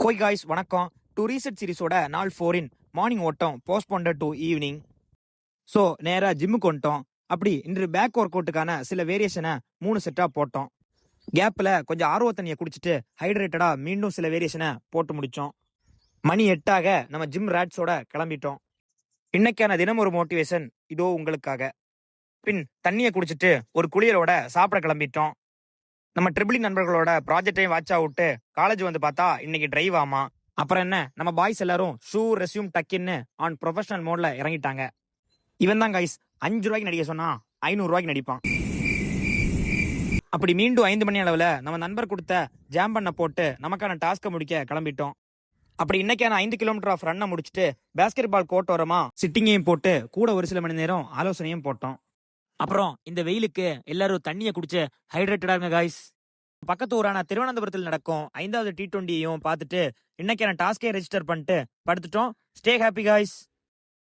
ஹோய் காய்ஸ் வணக்கம். Two reset சீரிஸோட நாள் 4 இன் மார்னிங் ஓட்டம் போஸ்ட்போண்டட் டு ஈவினிங். ஸோ நேராக ஜிம்முக்கு வந்துட்டோம். அப்படி இன்று பேக் ஒர்க் அவுட்டுக்கான சில வேரியேஷனை 3 செட்டாக போட்டோம். கேப்பில் கொஞ்சம் ஆர்வ தண்ணியை குடிச்சிட்டு ஹைட்ரேட்டடாக மீண்டும் சில வேரியேஷனை போட்டு முடித்தோம். மணி 8 நம்ம ஜிம் ரேட்ஸோட கிளம்பிட்டோம். இன்னைக்கான தினம் ஒரு மோட்டிவேஷன் இதோ உங்களுக்காக. பின் தண்ணியை குடிச்சிட்டு ஒரு குளியலோட சாப்பிட கிளம்பிட்டோம். நம்ம ட்ரிபிளி நண்பர்களோட ப்ராஜெக்டையும் வாட்ச் அவுட்டு காலேஜ் வந்து பார்த்தா இன்னைக்கு டிரைவ் ஆமா. அப்புறம் என்ன, நம்ம பாய்ஸ் எல்லாரும் ஷூ ரெஸ்யூம் டக்கின்னு ஆன் ப்ரொஃபஷனல் மோட்ல இறங்கிட்டாங்க. இவன் தான் கைஸ் 5 ரூபாய்க்கு நடிக்க சொன்னா 500 ரூபாய்க்கு நடிப்பான். அப்படி மீண்டும் 5 மணி அளவில் நம்ம நண்பர் கொடுத்த ஜாம் பண்ண போட்டு நமக்கான டாஸ்க்கை முடிக்க கிளம்பிட்டோம். அப்படி இன்னைக்கான 5 கிலோமீட்டர் ஆஃப் ரன்னை முடிச்சுட்டு பேஸ்கெட் பால் கோர்ட் ஓரமா சிட்டிங்கையும் போட்டு கூட ஒரு சில மணி நேரம் ஆலோசனையும் போட்டோம். அப்புறம் இந்த வெயிலுக்கு எல்லாரும் தண்ணியை குடிச்சு ஹைட்ரேட்டடா இருங்க காய்ஸ். பக்கத்து ஊரான திருவனந்தபுரத்தில் நடக்கும் 5வது T20யையும் பார்த்துட்டு இன்னைக்கான டாஸ்கே ரெஜிஸ்டர் பண்ணிட்டு படுத்துட்டோம். Stay happy guys.